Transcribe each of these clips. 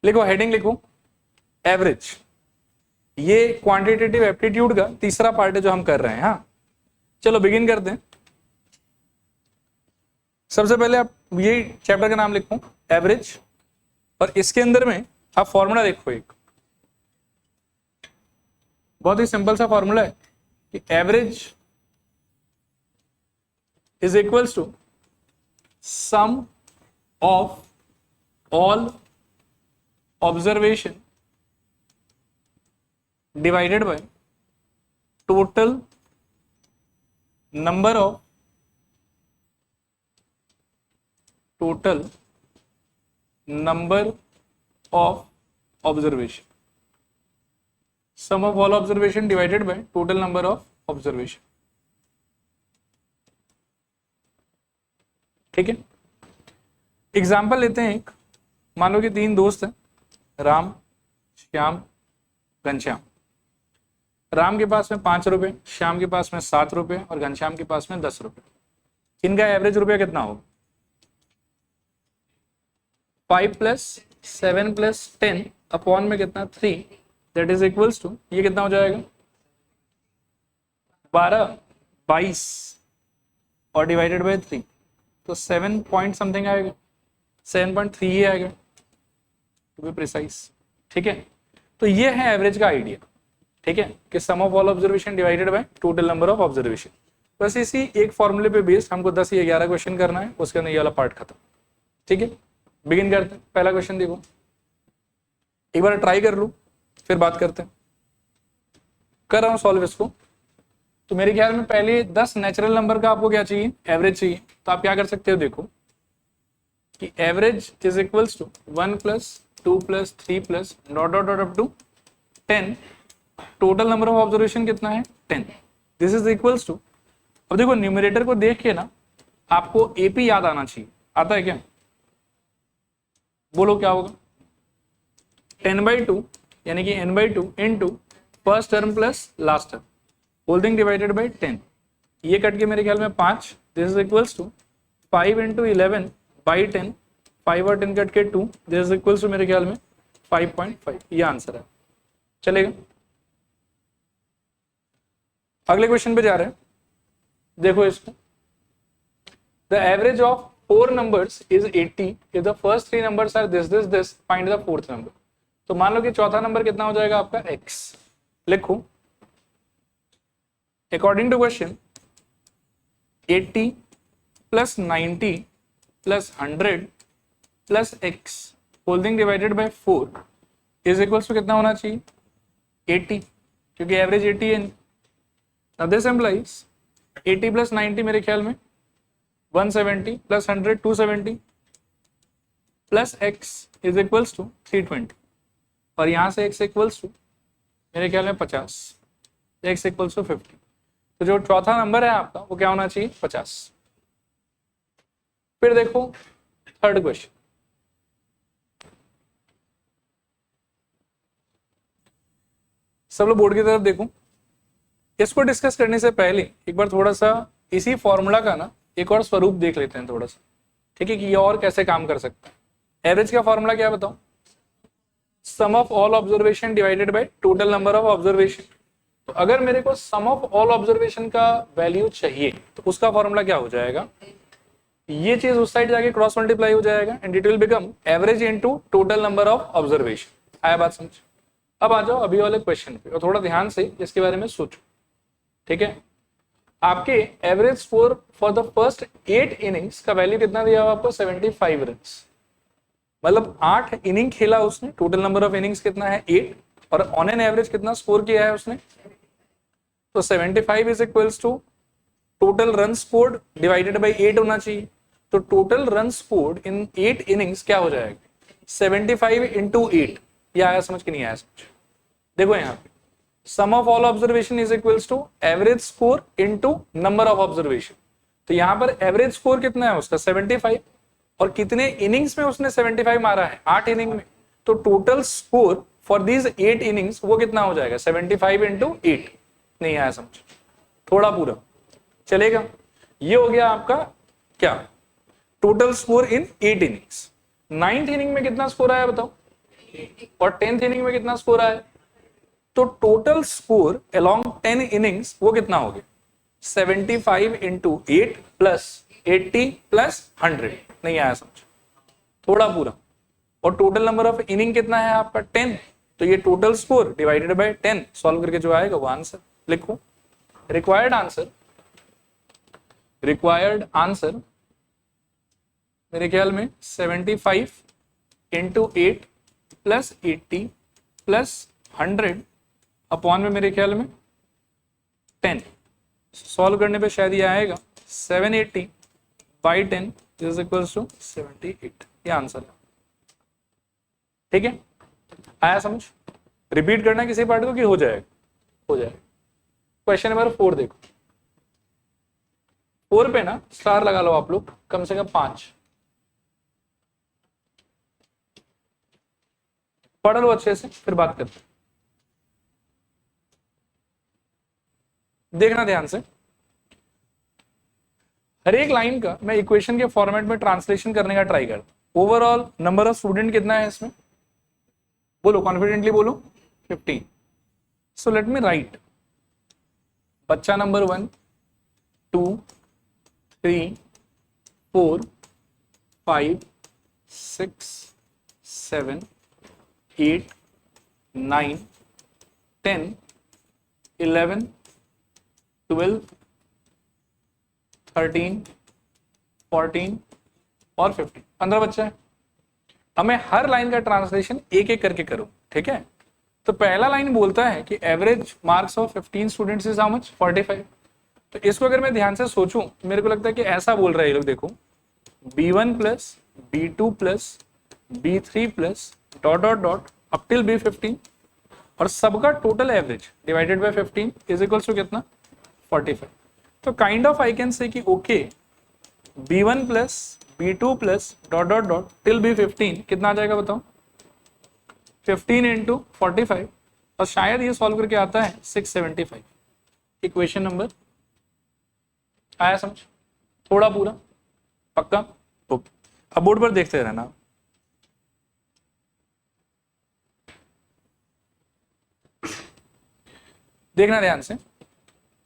लिखो, हेडिंग लिखो एवरेज। ये क्वांटिटेटिव एप्टीट्यूड का तीसरा पार्ट है जो हम कर रहे हैं। हाँ चलो बिगिन करते हैं। सबसे पहले आप ये चैप्टर का नाम लिखो एवरेज, और इसके अंदर में आप फॉर्मूला देखो, एक बहुत ही सिंपल सा फॉर्मूला है कि average is equals to sum of all observation divided by total number of observation, sum of all observation divided by total number of observation। ठीक है, एग्जाम्पल लेते हैं एक। मान लो कि 3 दोस्त हैं, राम, श्याम, घनश्याम। राम के पास में 5 रुपए, श्याम के पास में 7 रुपए और घनश्याम के पास में 10 रुपए। इनका एवरेज रुपया कितना होगा? 5 + 7 + 10 अपॉन में कितना 3, दैट इज इक्वल्स टू, ये कितना हो जाएगा 12, 22 और डिवाइडेड बाय 3, तो 7 पॉइंट समथिंग आएगा, 7.3 ही आएगा टू बी प्रिसाइज। ठीक है, तो ये है एवरेज का आइडिया। ठीक है, कि sum of all observation divided by total number of observation. बस इसी एक फॉर्मूले पे बेस्ड हमको 10 या 11 क्वेश्चन करना है, उसके अंदर ये वाला पार्ट खत्म। ठीक है, बिगिन करते हैं। पहला क्वेश्चन देखो, एक बार ट्राई कर लो फिर बात करते हैं। कर रहा हूं सॉल्व इसको। तो मेरे ख्याल में पहले 10 नेचुरल नंबर का आपको क्या चाहिए, एवरेज चाहिए। तो आप क्या कर सकते हो, देखो कि average is equals to 1 + 2 + 3 + dot dot dot up to 10। Total number of observation कितना है 10। दिस इज इक्वल्स टू, अब देखो न्यूमरेटर को देख के ना आपको एपी याद आना चाहिए। आता है क्या? बोलो क्या होगा? 10/2 यानी कि n/2 into first term plus last term whole thing divided by 10। ये कट के मेरे ख्याल में 5। This is equals to 5 × 11/10। 5 और 10 कट के 2। दिस इज इक्वल्स टू मेरे ख्याल में 5.5। ये आंसर है। चलेगा, अगले क्वेश्चन पे जा रहे हैं। देखो इसको, the average of 4 numbers is 80 if the first 3 numbers are this, find the fourth number. तो मान लो कि चौथा नंबर कितना हो जाएगा आपका x। लिखो, according to question 80 + 90 + 100 + x whole thing divided by 4 is equals to कितना होना चाहिए 80, क्योंकि एवरेज 80 है। Now this implies 80 + 90 मेरे ख्याल में 170 + 100 270 plus x is equals to 320 और यहां से x इक्वल्स टू मेरे ख्याल में 50, x इक्वल्स टू 50। तो जो चौथा नंबर है आपका वो क्या होना चाहिए 50। फिर देखो थर्ड क्वेश्चन, सब लोग बोर्ड की तरफ देखो। इसको डिस्कस करने से पहले एक बार थोड़ा सा इसी फॉर्मूला का ना एक और स्वरूप देख लेते हैं थोड़ा सा। ठीक है, कि ये और कैसे काम कर सकता है। एवरेज का फॉर्मूला क्या बताओ, sum of all observation divided by total number of observation. तो अगर मेरे को सम ऑफ ऑल ऑब्जर्वेशन का वैल्यू चाहिए तो उसका फॉर्मूला क्या हो जाएगा, ये चीज उस साइड जाके क्रॉस मल्टीप्लाई हो जाएगा and it will become average into total number of observation. आया बात समझ? अब आ जाओ अभी वाले क्वेश्चन पे और थोड़ा ध्यान से इसके बारे में सोचो। ठीक है, आपके average score for the first 8 innings का वैल्यू कितना दिया हुआ आपको 75 रन। मतलब 8 इनिंग खेला उसने, टोटल नंबर ऑफ इनिंग्स कितना है 8 और ऑन एन एवरेज कितना स्कोर किया है उसने। तो 75 is equals to total run scored divided by 8 होना चाहिए। तो total run scored in 8 innings क्या हो जाएगा 75 × 8। ये आया समझ कि नहीं आया समझ? देखो यहाँ पे sum of all observation is equals to average score into number of observation. तो यहाँ पर एवरेज स्कोर कितना है उसका 75 और कितने इनिंग्स में उसने 75 मारा है 8 इनिंग में। तो total score for these 8 innings वो कितना हो जाएगा 75 × 8। नहीं आया समझ? थोड़ा पूरा चलेगा। ये हो गया आपका क्या total score in 8 innings. 9th inning में कितना स्कोर आया बताओ और 10th इनिंग में कितना स्कोर आया, तो टोटल स्कोर अलोंग 10 इनिंग्स वो कितना हो गया 75 इंटू 8 प्लस 80 प्लस 100, नहीं आया समझ, थोड़ा पूरा। और टोटल नंबर ऑफ इनिंग कितना है आपका 10, तो ये total score divided by 10 solve करके जो आएगा वो आंसर लिखो। रिक्वायर्ड आंसर मेरे ख्याल में 75 इंटू 8 प्लस 80 प्लस 100 अपॉन में मेरे ख्याल में 10, सॉल्व करने पे शायद ये आएगा 780 बाई 10 इज इक्वल्स टू 78, ये आंसर है। ठीक है, आया समझ? रिपीट करना किसी पार्ट को कि हो जाएगा? हो जाएगा। क्वेश्चन नंबर 4 देखो, 4 पे ना स्टार लगा लो आप लोग कम से कम 5, पढ़ लो अच्छे से फिर बात करते हैं। देखना ध्यान से, हर एक लाइन का मैं इक्वेशन के फॉर्मेट में ट्रांसलेशन करने का ट्राई करता हूं। ओवरऑल नंबर ऑफ स्टूडेंट कितना है इसमें, बोलो कॉन्फिडेंटली बोलो, 15। सो लेट मी राइट बच्चा नंबर 1 2 3 4 5 6 7 8 9 10 11 12 13 14 और 15, 15 बच्चे हैं। अब मैं हर लाइन का ट्रांसलेशन एक एक करके करूं, ठीक है? तो पहला लाइन बोलता है कि average marks of 15 students is how much 45। तो इसको अगर मैं ध्यान से सोचूं तो मेरे को लगता है कि ऐसा बोल रहा है ये लोग, देखो B1 plus B2 plus B3 plus dot dot dot up till B15 और सबका total average divided by 15 is equals to कितना 45। तो kind of I can say कि okay B1 plus B2 plus dot dot dot till B15 कितना आ जाएगा बताओ, 15 into 45 और शायद ये सॉल्व करके आता है 675। इक्वेशन नंबर आया समझ, थोड़ा पूरा पक्का? ओके, अब बोर्ड पर देखते रहना। देखना ध्यान से,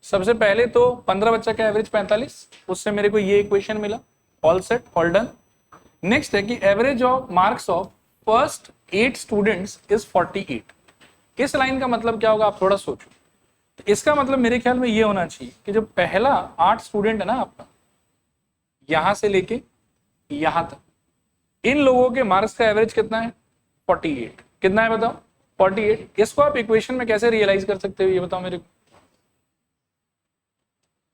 सबसे पहले तो 15 बच्चा का एवरेज 45, उससे मेरे को ये इक्वेशन मिला, all set all done. Next है कि average of marks of first 8 students is 48। इस लाइन का मतलब क्या होगा आप थोड़ा सोचो। तो इसका मतलब मेरे ख्याल में ये होना चाहिए कि जो पहला 8 स्टूडेंट है ना आपका, यहां से लेके यहां तक, इन लोगों के मार्क्स का एवरेज कितना है 48। कितना है बताओ 48। इसको आप इक्वेशन में कैसे रियलाइज कर सकते हो ये बताओ मेरे को,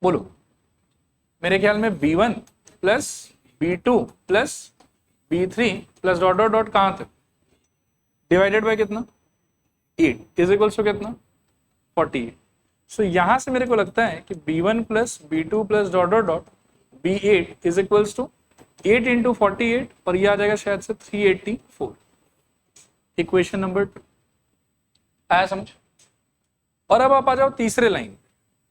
बोलो। मेरे ख्याल में B1 plus B2 plus B3 plus dot dot dot कहां तक डिवाइडेड बाय कितना 8 इज इक्वल्स टू कितना 48। सो यहां से मेरे को लगता है कि B1 plus B2 plus dot dot dot B8 is equals to 8 into 48 और ये आ जाएगा शायद से 384। इक्वेशन नंबर 2 आया समझ? और अब आप आ जाओ तीसरे line,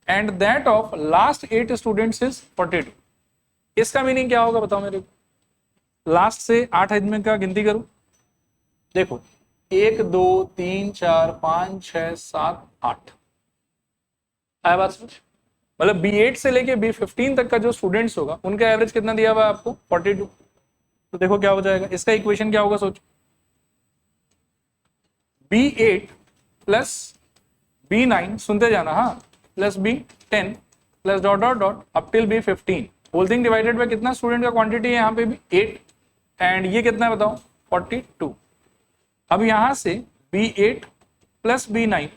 and that of last 8 students is 42। इसका मीनिंग क्या होगा बताओ मेरे को। लास्ट से 8 आदमी का गिनती करूं, देखो 1 2 3 4 5 6 7 8, आया बात समझ? मतलब B8 से लेके B15 तक का जो स्टूडेंट्स होगा उनका एवरेज कितना दिया हुआ है आपको 42। तो देखो क्या हो जाएगा, इसका इक्वेशन क्या होगा सोचो, B8 प्लस B9 सुनते जाना, हाँ, plus B10 plus dot dot dot up till B15 whole thing divided by कितना स्टूडेंट का क्वांटिटी है यहाँ पे भी 8 एंड ये कितना है बताओ 42। अब यहां से B8 plus B9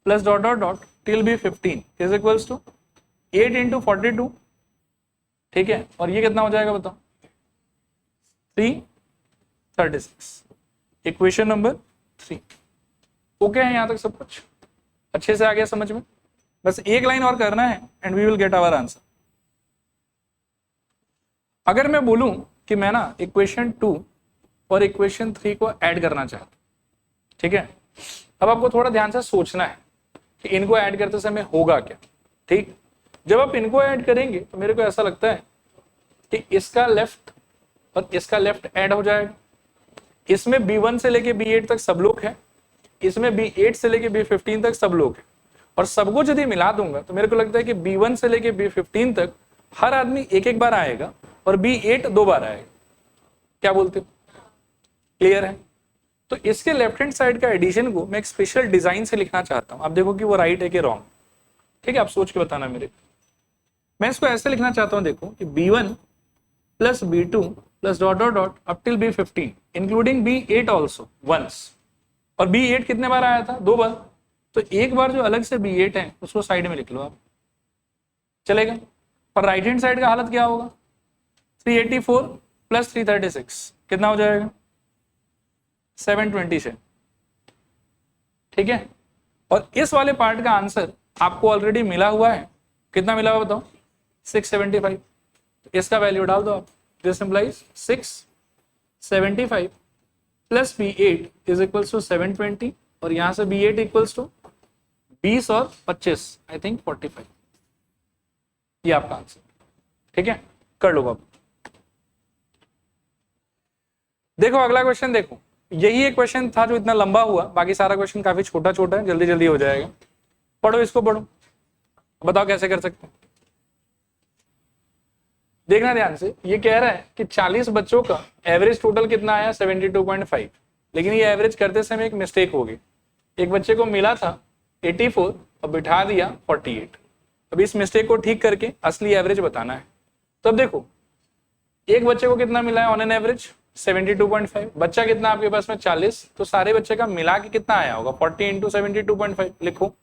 plus dot dot dot till B15 is equals to 8 into 42, ठीक है, और ये कितना हो जाएगा बताओ 336। इक्वेशन नंबर 3 ओके है यहां तक सब कुछ अच्छे से आ गया समझ में? बस एक लाइन और करना है and we will get our answer. अगर मैं बोलूं कि मैं ना इक्वेशन 2 और इक्वेशन 3 को ऐड करना चाहता हूं, ठीक है, अब आपको थोड़ा ध्यान से सोचना है कि इनको ऐड करते समय होगा क्या। ठीक, जब आप इनको ऐड करेंगे तो मेरे को ऐसा लगता है कि इसका लेफ्ट और इसका लेफ्ट ऐड हो जाएगा, इसमें B1 से लेके B8 तक सब लोग हैं, इसमें B8 से लेके B15 तक सब लोग हैं, और सबको यदि मिला दूंगा तो मेरे को लगता है कि B1 से लेके B15 तक हर आदमी एक एक बार आएगा और B8 2 बार आएगा। क्या बोलते हो? क्लियर है? तो इसके लेफ्ट हैंड साइड का एडिशन को मैं एक स्पेशल डिजाइन से लिखना चाहता हूं। आप देखो कि वो राइट है कि रॉन्ग। ठीक है, आप सोच के बताना मेरे। मैं इसको ऐसे लिखना चाहता हूं, देखो कि B1 plus B2 plus dot dot dot up till B15 including B8 also once. और B8 कितने बार आया था? 2 बार। तो एक बार जो अलग से B8 है उसको साइड में लिख लो आप, चलेगा। और राइट हैंड साइड का हालत क्या होगा? 384 प्लस 336 कितना हो जाएगा? 720 से। ठीक है, और इस वाले पार्ट का आंसर आपको ऑलरेडी मिला हुआ है। कितना मिला हुआ बताओ? 675। इसका वैल्यू डाल दो आप। This implies 675 plus B8 is equals to 720, और यहां से B8 इक्वल्स टू 20 और 25 आई थिंक 45। ये आपका आंसर। ठीक है, कर लो आप। देखो अगला क्वेश्चन देखो, यही एक क्वेश्चन था जो इतना लंबा हुआ, बाकी सारा क्वेश्चन काफी छोटा छोटा है, जल्दी जल्दी हो जाएगा। पढ़ो इसको, पढ़ो, बताओ कैसे कर सकते हैं। देखना ध्यान से, ये कह रहा है कि 40 बच्चों का एवरेज टोटल कितना आया? 72.5। लेकिन ये एवरेज करते समय एक मिस्टेक हो गई। एक बच्चे को मिला था 84 और बिठा दिया 48। अब इस मिस्टेक को ठीक करके असली एवरेज बताना है। तो अब देखो, एक बच्चे को कितना मिला है ऑन एन एवरेज? 72.5। बच्चा कितना आपके पास में? 40। तो सारे बच्चे का मिला के कितना आया होगा? 40 इंटू 72.5 लिखो।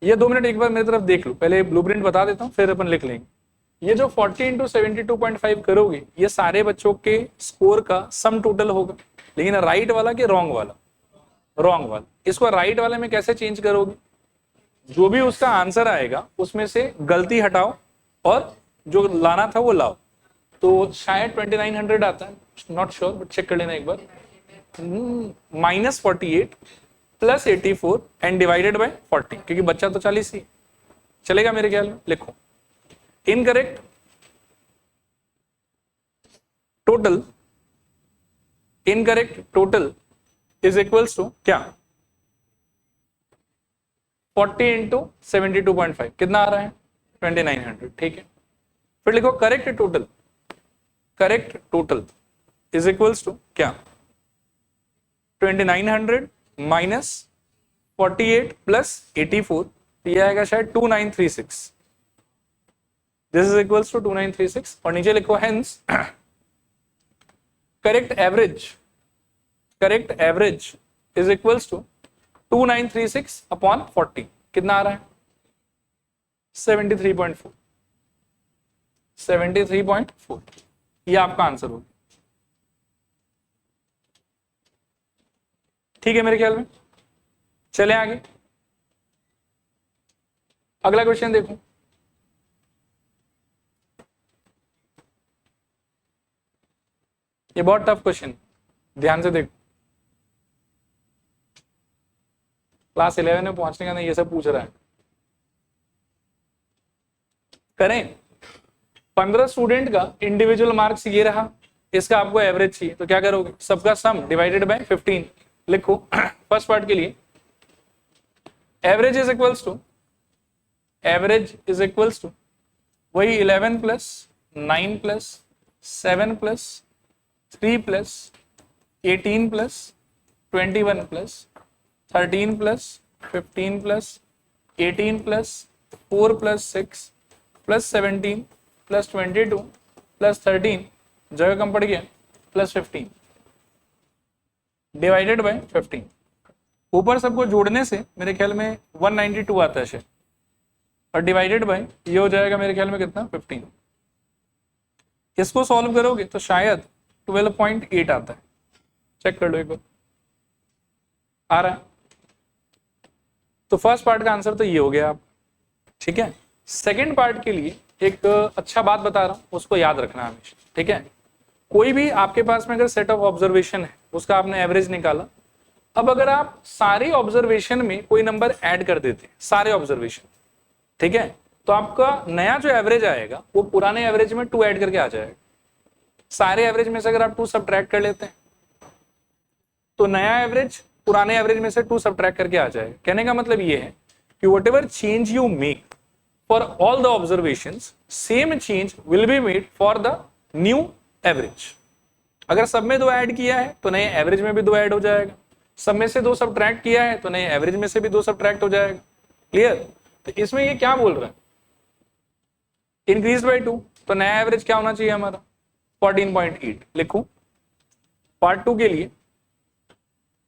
ये 2 मिनट एक बार मेरी तरफ देख लो, पहले ब्लूप्रिंट बता देता हूँ फिर अपन लिख लेंगे। ये जो 40 इंटू 72.5 करोगे, ये सारे बच्चों के स्कोर का सम टोटल होगा। लेकिन राइट वाला कि रॉन्ग वाला? रॉन्ग वाला। इसको राइट वाले में कैसे चेंज करोगे? जो भी उसका आंसर आएगा उसमें से गलती हटाओ और जो लाना था वो लाओ। तो शायद 2900 आता है, नॉट श्योर बट चेक कर लेना एक बार। -48 प्लस 84 एंड डिवाइडेड बाय 40, क्योंकि बच्चा तो 40 ही चलेगा मेरे ख्याल में। लिखो incorrect total, incorrect total is equals to क्या? 40 इंटू 72.5 कितना आ रहा है? 2900। ठीक है, फिर लिखो correct total, correct total is equals to क्या? 2900 माइनस 48 प्लस 84, ये आएगा शायद 2936। This is equals to 2936। और नीचे लिखो hence correct average, correct average is equals to 2936 upon 40 कितना आ रहा है? 73.4। 73.4 ये आपका आंसर होगा। ठीक है मेरे ख्याल में। चले आगे, अगला क्वेश्चन देखो। ये बहुत टफ क्वेश्चन, ध्यान से देखो। क्लास 11 में पहुंचने का नहीं, ये सब पूछ रहा है। करें 15 स्टूडेंट का इंडिविजुअल मार्क्स ये रहा, इसका आपको एवरेज चाहिए, तो क्या करोगे? सबका सम डिवाइडेड बाय 15 लिखो। फर्स्ट पार्ट के लिए average is equals to, average is equals to वही 11 plus 9 plus 7 plus 3 plus 18 plus 21 plus 13 plus 15 plus 18 plus 4 plus 6 plus 17 plus 22 plus 13, जगह कम पड़ गया, प्लस 15 डिवाइडेड बाय 15। ऊपर सबको जोड़ने से मेरे ख्याल में 192 आता है शायद, और डिवाइडेड बाय ये हो जाएगा मेरे ख्याल में कितना? 15। इसको सॉल्व करोगे तो शायद 12.8 आता है, चेक कर लो एक बार, आ रहा है। तो फर्स्ट पार्ट का आंसर तो ये हो गया आप। ठीक है, सेकेंड पार्ट के लिए एक अच्छा बात बता रहा हूं, उसको याद रखना हमेशा। ठीक है, कोई भी आपके पास में अगर सेट ऑफ ऑब्जर्वेशन है, उसका आपने एवरेज निकाला, अब अगर आप सारे ऑब्जर्वेशन में कोई नंबर ऐड कर देते, सारे ऑब्जर्वेशन, ठीक है, तो आपका नया जो एवरेज आएगा वो पुराने एवरेज में 2 ऐड करके आ जाएगा। सारे एवरेज में से अगर आप 2 सब्ट्रैक्ट कर लेते हैं तो नया एवरेज पुराने एवरेज में से 2 सब्ट्रैक्ट करके आ जाएगा। कहने का मतलब ये है कि what ever change you make for all the observations, same change will be made for the new average. अगर सब में 2 ऐड किया है तो नए एवरेज में भी 2 ऐड हो जाएगा, सब में से 2 सब्ट्रैक्ट किया है तो नए एवरेज में से भी 2 सब्ट्रैक्ट हो जाएगा। क्लियर? तो इसमें ये क्या बोल रहा है, इंक्रीज बाय 2, तो नया एवरेज क्या होना चाहिए हमारा 14.8। लिखो पार्ट 2 के लिए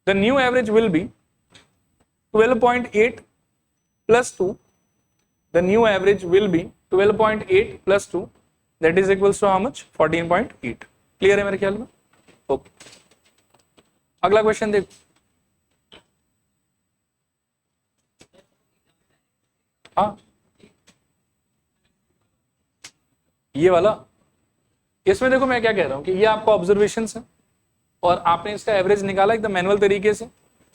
the new average will be 12.8 plus 2, the new average will be 12.8 plus 2 that is equals to how much 14.8। Clear है मेरे ख्याल में? ओके, अगला क्वेश्चन देखो। हाँ ये वाला, इसमें देखो मैं क्या कह रहा हूं कि ये आपका ऑब्जर्वेशन है और आपने इसका एवरेज निकाला एकदम मैनुअल तरीके से।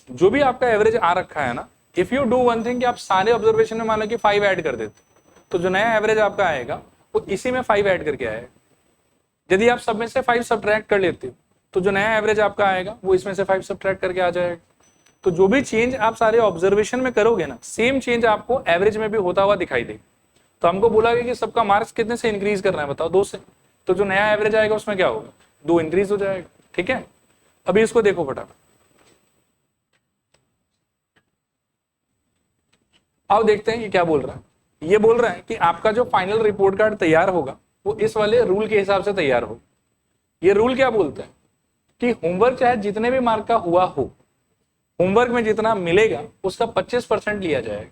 जो भी आपका एवरेज आ रखा है ना, if you do one thing कि आप सारे ऑब्जर्वेशन में मान लो कि 5 ऐड कर देते तो जो नया एवरेज आपका आएगा वो इसी में 5 ऐड करके आएगा। यदि आप सब में से 5 सब्ट्रैक्ट कर लेते हो तो जो नया एवरेज आपका आएगा वो इसमें से 5 सब्ट्रैक्ट करके आ जाएगा। तो जो भी चेंज आप सारे ऑब्जर्वेशन में करोगे ना, सेम चेंज आपको एवरेज में भी होता हुआ दिखाई देगा। तो हमको बोला गया कि सबका मार्क्स कितने से इंक्रीज करना है, बताओ 2 से। तो जो नया एवरेज आएगा उसमें क्या होगा 2 इंक्रीज हो जाएगा। ठीक है, अभी इसको देखो फटाफट। अब देखते हैं ये क्या बोल रहा है। ये बोल रहा है कि आपका जो फाइनल रिपोर्ट कार्ड तैयार होगा वो इस वाले रूल के हिसाब से तैयार हो। ये रूल क्या बोलते हैं कि होमवर्क चाहे जितने भी मार्क का हुआ हो, होमवर्क में जितना मिलेगा उसका 25% लिया जाएगा।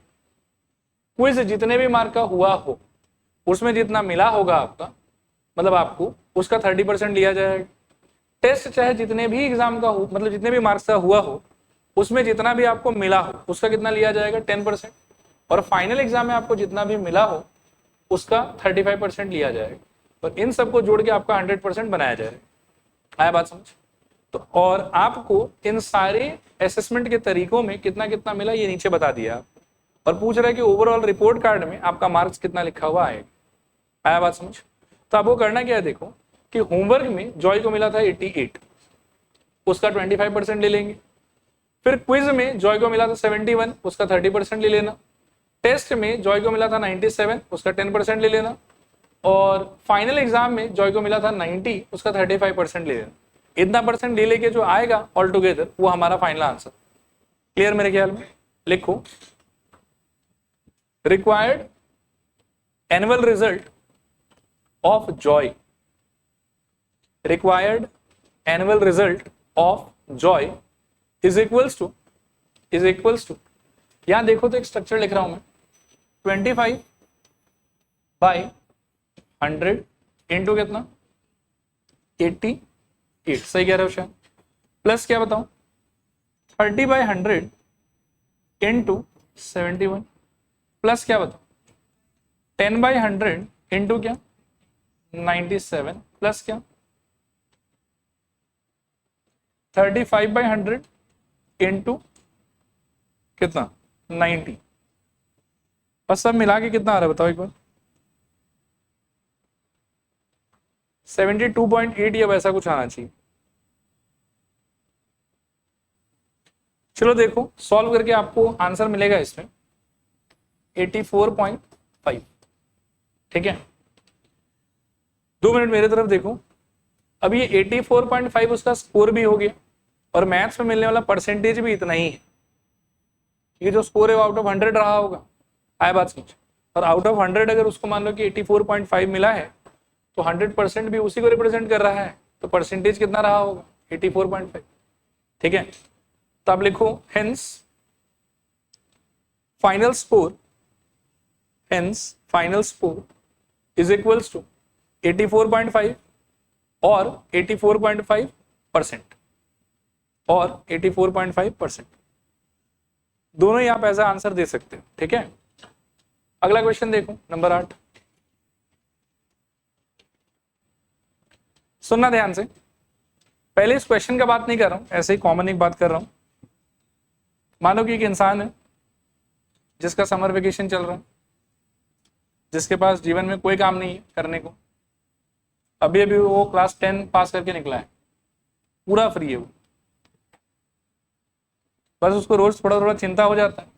क्विज जितने भी मार्क का हुआ हो उसमें जितना मिला होगा आपका, मतलब आपको उसका 30% लिया जाएगा। टेस्ट चाहे जितने भी एग्जाम का हो, मतलब जितने भी मार्क्स का हुआ हो उसमें जितना भी आपको मिला हो उसका कितना लिया जाएगा 10%। और फाइनल एग्जाम में आपको जितना भी मिला हो उसका 35% लिया जाएगा। और इन सबको जोड़ के आपका 100% बनाया जाएगा। आया बात समझ? तो और आपको इन सारे असेसमेंट के तरीकों में कितना कितना मिला ये नीचे बता दिया आप, और पूछ रहा है कि ओवरऑल रिपोर्ट कार्ड में आपका मार्क्स कितना लिखा हुआ आएगा। आया बात समझ? तो आपको करना क्या है, देखो कि होमवर्क में जॉय को मिला था 88, उसका 25% ले लेंगे। फिर क्विज में जॉय को मिला था 71, उसका 30% ले लेना। टेस्ट में जॉय को मिला था 97, उसका 10% ले लेना। और फाइनल एग्जाम में जॉय को मिला था 90, उसका 35% ले लेना। इतना परसेंट ले लेके जो आएगा ऑल टुगेदर वो हमारा फाइनल आंसर। क्लियर मेरे ख्याल में? लिखो required annual result of Joy, required annual result of Joy is equals to यहां देखो तो एक स्ट्रक्चर लिख रहा हूं मैं, 25/100 इंटू कितना 88, सही कह रहे हो शायद, प्लस क्या बताऊं 30/100 इंटू 71, प्लस क्या बताओ 10/100 इंटू क्या 97, प्लस क्या 35/100 इंटू कितना 90, बस सब मिला के कितना आ रहा है बताओ एक बार 72.8 या वैसा कुछ आना चाहिए। चलो देखो सॉल्व करके आपको आंसर मिलेगा इसमें 84.5। ठीक है, 2 मिनट मेरे तरफ देखो। अब ये 84.5 उसका स्कोर भी हो गया और मैथ्स में मिलने वाला परसेंटेज भी इतना ही है। ये जो स्कोर है वो आउट ऑफ 100 रहा होगा। आया बात समझ? और आउट ऑफ 100 अगर उसको मान लो कि 84.5 मिला है तो 100% भी उसी को रिप्रेजेंट कर रहा है, तो परसेंटेज कितना रहा होगा 84.5। ठीक है, तो आप लिखो hence final score is equals to 84.5 और 84.5% और 84.5%, दोनों ही आप ऐसा आंसर दे सकते हो। ठीक है, अगला क्वेश्चन देखो नंबर 8, सुनना ध्यान से। पहले इस क्वेश्चन का बात नहीं कर रहा हूं, ऐसे ही कॉमन एक बात कर रहा हूं। मानो कि एक इंसान है जिसका समर वेकेशन चल रहा है, जिसके पास जीवन में कोई काम नहीं है करने को, अभी अभी वो क्लास 10 पास करके निकला है, पूरा फ्री है वो। बस उसको रोज थोड़ा थोड़ा चिंता हो जाता है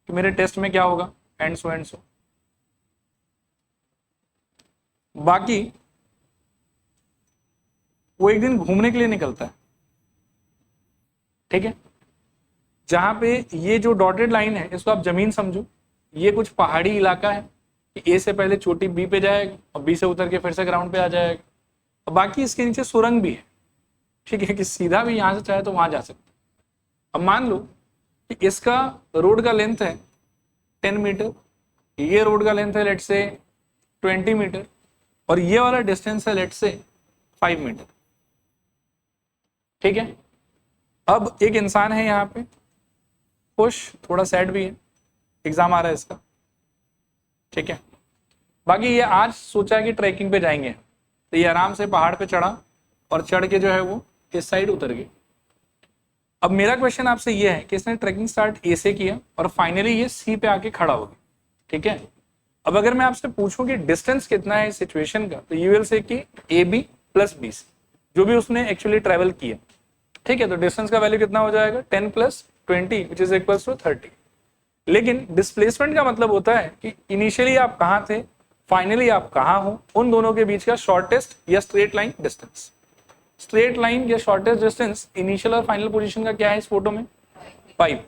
कि मेरे टेस्ट में क्या होगा, एंड सो। बाकी वो एक दिन घूमने के लिए निकलता है, ठीक है। जहां पे ये जो डॉटेड लाइन है इसको आप जमीन समझो, ये कुछ पहाड़ी इलाका है कि ए से पहले चोटी बी पे जाएगा और बी से उतर के फिर से ग्राउंड पे आ जाएगा, और बाकी इसके नीचे सुरंग भी है, ठीक है, कि सीधा भी यहां से चाहे तो वहां जा सकते। अब मान लो कि इसका रोड का लेंथ है 10 मीटर, ये रोड का लेंथ है लेट से 20 मीटर, और ये वाला डिस्टेंस है लेट से 5 मीटर, ठीक है। अब एक इंसान है यहाँ पे, खुश, थोड़ा सैड भी है, एग्जाम आ रहा है इसका, ठीक है। बाकी ये आज सोचा कि ट्रैकिंग पे जाएंगे, तो ये आराम से पहाड़ पे चढ़ा और चढ़ के जो है वो इस साइड उतर गए। अब मेरा क्वेश्चन आपसे ये है कि इसने ट्रैकिंग स्टार्ट ए से किया और फाइनली ये सी पे आके खड़ा हो गया, ठीक है। अब अगर मैं आपसे पूछूं कि डिस्टेंस कितना है इस सिचुएशन का, तो यू विल से कि A B plus B C, जो भी उसने एक्चुअली ट्रेवल किया, ठीक है। तो डिस्टेंस का वैल्यू कितना हो जाएगा 10 + 20 विच इज इक्वल्स टू 30। लेकिन डिस्प्लेसमेंट का मतलब होता है कि इनिशियली आप कहाँ थे, फाइनली आप कहाँ हो, उन दोनों के बीच का शॉर्टेस्ट या straight line distance. Straight line या शॉर्टेस्ट डिस्टेंस इनिशियल और फाइनल पोजीशन का क्या है इस फोटो में 5।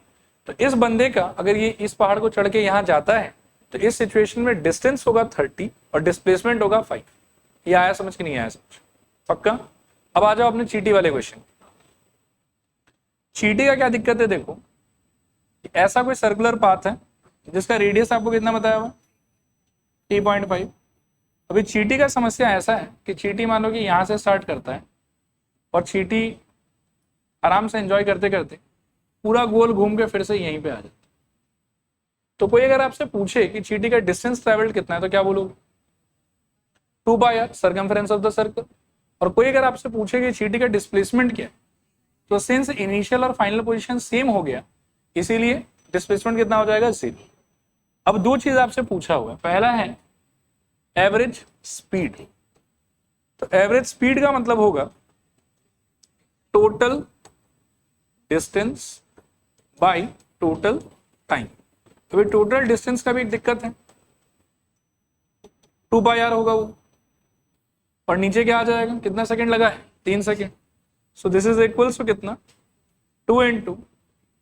तो इस बंदे का अगर ये इस पहाड़ को चढ़ के यहाँ जाता है तो इस सिचुएशन में डिस्टेंस होगा 30 और डिस्प्लेसमेंट होगा 5। ये आया समझ कि नहीं आया समझ? पक्का? अब आ जाओ अपने चीटी वाले क्वेश्चन। चीटी का क्या दिक्कत है, देखो ऐसा कोई सर्कुलर पाथ है जिसका रेडियस आपको कितना बताया हुआ 3.5। अभी चीटी का समस्या ऐसा है कि चीटी मान लो कि यहाँ से स्टार्ट करता है और चीटी आराम से एंजॉय करते करते पूरा गोल घूम के फिर से यहीं पे आ जाता। तो कोई अगर आपसे पूछे कि चीटी का डिस्टेंस ट्रेवल्ड कितना है तो क्या बोलोगे 2πr circumference of the circle. और कोई अगर आपसे पूछे कि चीटी का डिस्प्लेसमेंट क्या है तो सिंस इनिशियल और फाइनल पोजीशन सेम हो गया इसीलिए डिस्प्लेसमेंट कितना हो जाएगा 0। अब दो चीज आपसे पूछा हुआ है, पहला है एवरेज स्पीड। तो एवरेज स्पीड का मतलब होगा total distance by total time. अभी टोटल डिस्टेंस का भी एक दिक्कत है, 2πr होगा वो, और नीचे क्या आ जाएगा, कितना सेकंड लगा है 3 second. So this is equals to कितना 2 ×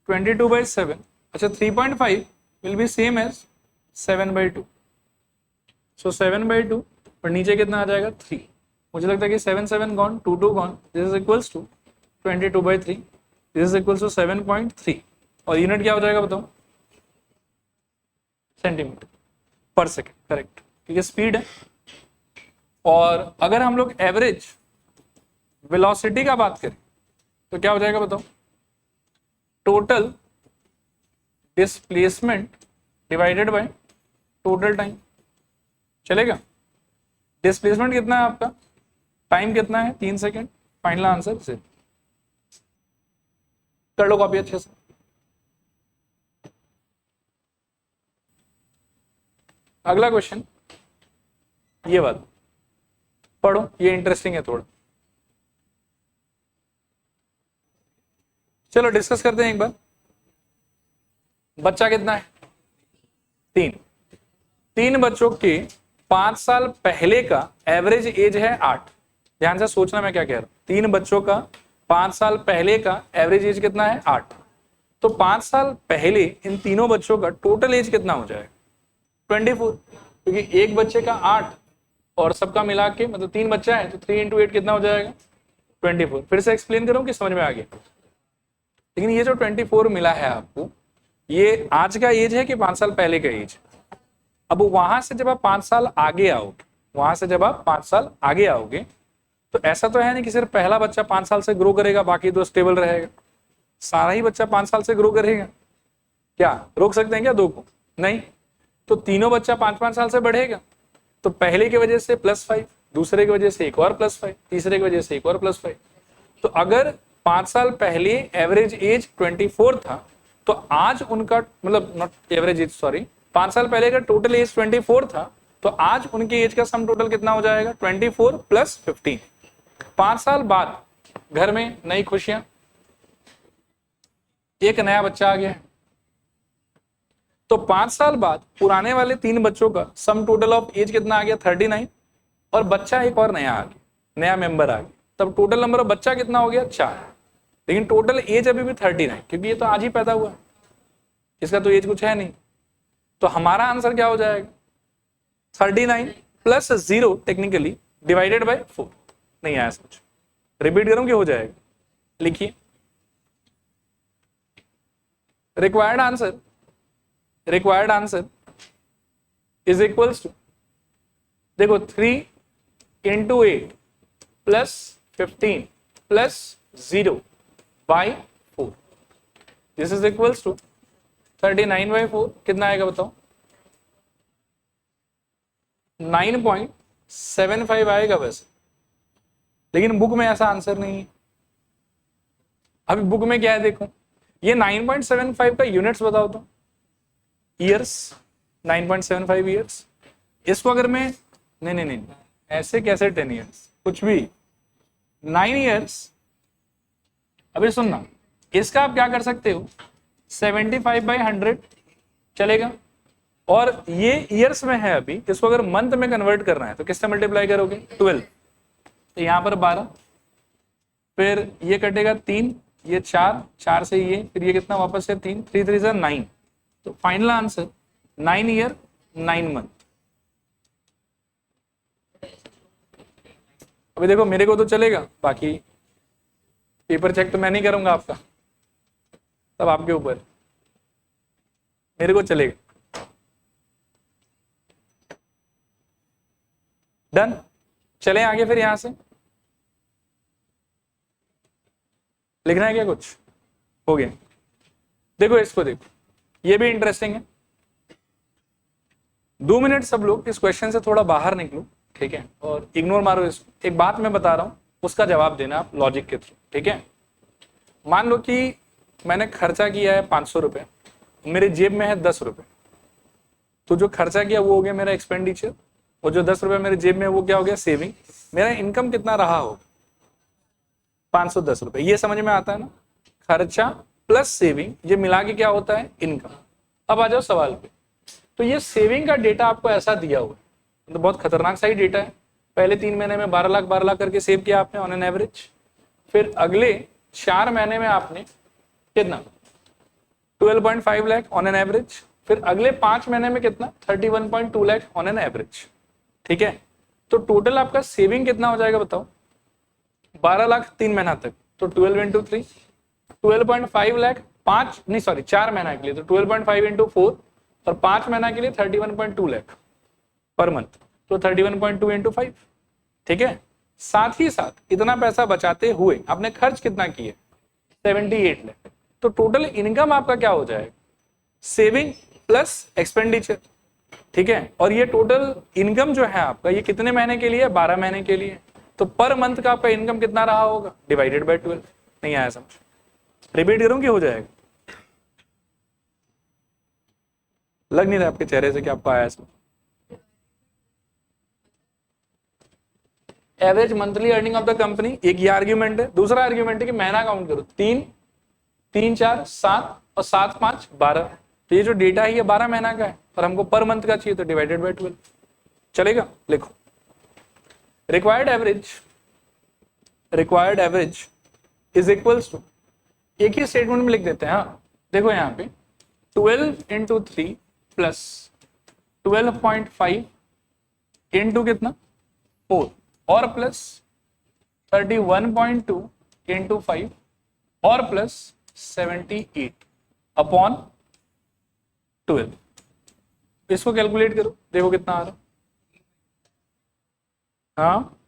22/7। अच्छा 3.5 will be same as 7/2। So 7/2 और नीचे कितना आ जाएगा 3। मुझे लगता है कि 7 7 gone 2 2 gone, this is equals to 22/3, this is equals to 7.3। और यूनिट क्या हो जाएगा बताओ सेंटीमीटर पर सेकेंड, करेक्ट, क्योंकि स्पीड है। और अगर हम लोग एवरेज वेलोसिटी का बात करें तो क्या हो जाएगा बताओ total displacement divided by total time. चलेगा? डिस्प्लेसमेंट कितना है आपका, टाइम कितना है 3 सेकेंड, फाइनल आंसर से कर लो कॉपी अच्छे से। अगला क्वेश्चन ये वाला पढ़ो, ये इंटरेस्टिंग है थोड़ा। चलो डिस्कस करते हैं एक बार। बच्चा कितना है 3 बच्चों के 5 साल पहले का एवरेज एज है 8। ध्यान से सोचना मैं क्या कह रहा हूं। 3 बच्चों का 5 साल पहले का एवरेज एज कितना है 8। तो 5 साल पहले इन तीनों बच्चों का टोटल एज कितना हो जाएगा 24, क्योंकि एक बच्चे का 8 और सबका मिला के मतलब 3 बच्चा है तो 3 × 8 कितना हो जाएगा 24। फिर से एक्सप्लेन करूं कि समझ में आ गया। लेकिन ये जो 24 मिला है आपको ये आज का एज है कि 5 साल पहले का एज। अब वहां से जब आप 5 साल आगे आओगे, वहां से जब आप 5 साल आगे आओगे तो ऐसा तो है नहीं कि सिर्फ पहला बच्चा 5 साल से ग्रो करेगा बाकी तो स्टेबल रहेगा। सारा ही बच्चा 5 साल से ग्रो करेगा, क्या रोक सकते हैं क्या 2 को? नहीं। तो तीनों बच्चा 5-5 साल से बढ़ेगा। तो पहले की वजह से +5, दूसरे की वजह से एक और +5, तीसरे की वजह से एक और +5। तो अगर 5 साल पहले एवरेज एज 24 था तो आज उनका मतलब नॉट एवरेज एज सॉरी 5 साल पहले का टोटल एज 24 था तो आज उनकी एज का सम टोटल कितना हो जाएगा 24 प्लस 15। 5 साल बाद घर में नई खुशियां, एक नया बच्चा आ गया है, तो 5 साल बाद पुराने वाले 3 बच्चों का सम टोटल ऑफ एज कितना आ गया 39, और बच्चा एक और नया आ गया, नया मेंबर आ गया, तब टोटल नंबर ऑफ बच्चा कितना हो गया 4, लेकिन टोटल एज अभी भी 39, क्योंकि ये तो आज ही पैदा हुआ, इसका तो एज कुछ है नहीं। तो हमारा आंसर क्या हो जाएगा 39 प्लस 0 टेक्निकली डिवाइडेड बाय 4। नहीं आया समझ, रिपीट करूं कि हो जाएगा? लिखिए required answer is equals to, देखो 3 into 8 plus 15 plus 0 by 4, this is equals to 39 by 4, कितना आएगा बताओ? 9.75 आएगा वैसे, लेकिन बुक में ऐसा आंसर नहीं है। अभी बुक में क्या है देखो, ये 9.75 का यूनिट्स बताओ तो, ईयर्स, 9.75 ईयर्स। इसको अगर मैं नहीं ऐसे कैसे 10 ईयर्स, कुछ भी 9 ईयर्स। अभी सुनना, इसका आप क्या कर सकते हो 75/100 चलेगा, और ये ईयर्स में है अभी, इसको अगर मंथ में कन्वर्ट करना है तो किससे मल्टीप्लाई करोगे 12, तो यहां पर 12, फिर ये कटेगा 3, ये 4 से ये, फिर ये कितना वापस से 3, 3 3 से 9, तो फाइनल आंसर 9 ईयर 9 मंथ। अभी देखो मेरे को तो चलेगा, बाकी पेपर चेक तो मैं नहीं करूंगा आपका, तब आपके ऊपर, मेरे को चलेगा। डन, चले आगे फिर यहां से लिखना है क्या कुछ? हो गया। देखो इसको देखो, ये भी इंटरेस्टिंग है। 2 मिनट सब लोग इस क्वेश्चन से थोड़ा बाहर निकलो, ठीक है, और इग्नोर मारो इसको। एक बात मैं बता रहा हूं, उसका जवाब देना आप लॉजिक के थ्रू, ठीक है। मान लो कि मैंने खर्चा किया है 500 रुपए, मेरे जेब में है 10 रुपए, तो जो खर्चा किया वो हो गया मेरा एक्सपेंडिचर, और जो 10 रुपए मेरे जेब में वो क्या हो गया सेविंग। मेरा इनकम कितना रहा हो 510 रुपए, ये समझ में आता है ना, खर्चा प्लस सेविंग, ये मिला के क्या होता है इनकम। अब आ जाओ सवाल पे, तो ये सेविंग का डेटा आपको ऐसा दिया हुआ है, तो बहुत खतरनाक सा ही डेटा है। पहले 3 महीने में 12 लाख करके सेव किया आपने ऑन एन एवरेज, फिर अगले 4 महीने में आपने कितना 12.5 लाख ऑन एन एवरेज, फिर अगले 5 महीने में कितना 31.2 लाख ऑन एन एवरेज, ठीक है। तो टोटल आपका सेविंग कितना हो जाएगा बताओ 12 लाख 3 महीना तक, तो 12 इंटू 3 12.5 लाख 4 महीना के लिए, तो 12.5 इंटू 4, और 5 महीना के लिए 31.2 लाख पर मंथ, तो 31.2 इंटू 5, ठीक है। साथ ही साथ इतना पैसा बचाते हुए आपने खर्च कितना किया 78 लाख, तो टोटल इनकम आपका क्या हो जाएगा सेविंग प्लस एक्सपेंडिचर, ठीक है। और ये टोटल इनकम जो है आपका ये कितने महीने के लिए 12 महीने के लिए, तो पर मंथ का आपका इनकम कितना रहा होगा डिवाइडेड बाय 12। नहीं आया समझ, रिपीट करूं कि हो जाएगा? लग नहीं रहा आपके चेहरे से कि आपको आया समझ। Average monthly earning of the company, एक ये आर्ग्यूमेंट है। दूसरा आर्ग्यूमेंट है कि महीना काउंट करो, 3 3 4 7 और 7 5 12, तो ये जो डेटा है ये 12 महीना का है, और हमको पर मंथ का चाहिए, तो डिवाइडेड बाय 12 चलेगा। लिखो required average is equals to, एक ही स्टेटमेंट में लिख देते हैं। हाँ देखो यहाँ पे 12 इंटू 3 प्लस 12.5 इंटू कितना 4, और प्लस 31.2 इंटू 5, और प्लस 78 अपॉन 12। इसको कैलकुलेट करो, देखो कितना आ रहा। हाँ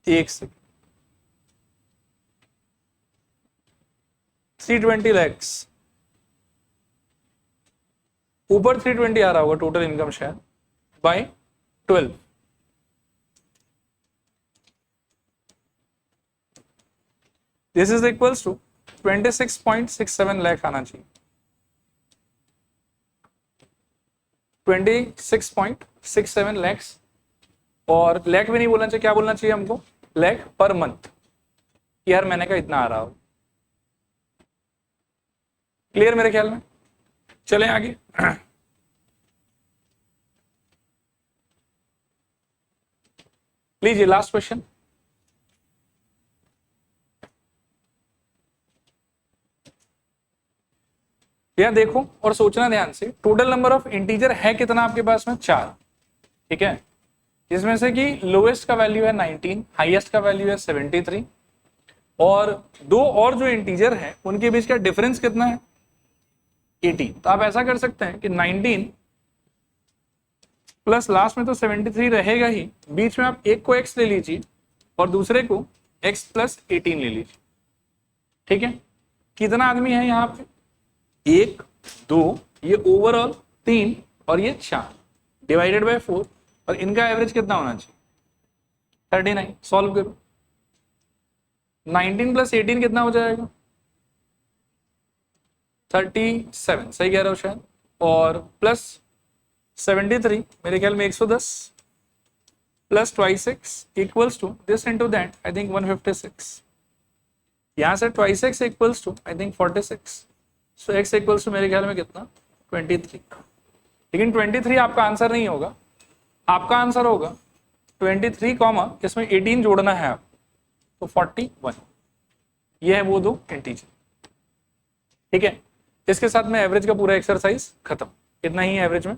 एक सेकंड, 320 लैक्स, ऊपर 320 आ रहा होगा टोटल इनकम शायद by 12। This is equals to 26.67 lakh आना चाहिए। 26.67 लैक्स, और लैख भी नहीं बोलना चाहिए, क्या बोलना चाहिए हमको, लैख पर मंथ, कि हर महीने का इतना आ रहा हो। क्लियर मेरे ख्याल में? चलें आगे। लीजिए लास्ट क्वेश्चन। यहां देखो और सोचना ध्यान से, टोटल नंबर ऑफ इंटीजर है कितना आपके पास में, 4, ठीक है, जिसमें से कि लोएस्ट का वैल्यू है 19, हाईएस्ट का वैल्यू है 73, और दो और जो इंटीजर है उनके बीच का डिफरेंस कितना है, 18। तो आप ऐसा कर सकते हैं कि 19 प्लस लास्ट में तो 73 रहेगा ही, बीच में आप एक को x ले लीजिए और दूसरे को x प्लस 18 ले लीजिए, ठीक है। कितना आदमी है यहाँ पे, 1 2, ये ओवरऑल 3 और ये 4 डिवाइडेड बाय 4, और इनका एवरेज कितना होना चाहिए, 39। सॉल्व करो, 19 प्लस 18 कितना हो जाएगा, 37, सही कह रहे हो शायद, और प्लस 73 मेरे ख्याल में 110, plus 26 equals to this into that, I think 156, यहां से 26 equals to I think 46, so x equals to मेरे ख्याल में कितना, 23। लेकिन 23 आपका आंसर नहीं होगा, आपका आंसर होगा 23 कॉमा इसमें 18 जोड़ना है आप, तो 41। ये है वो दो इंटीजर, ठीक है। इसके साथ में एवरेज का पूरा एक्सरसाइज खत्म, इतना ही एवरेज में।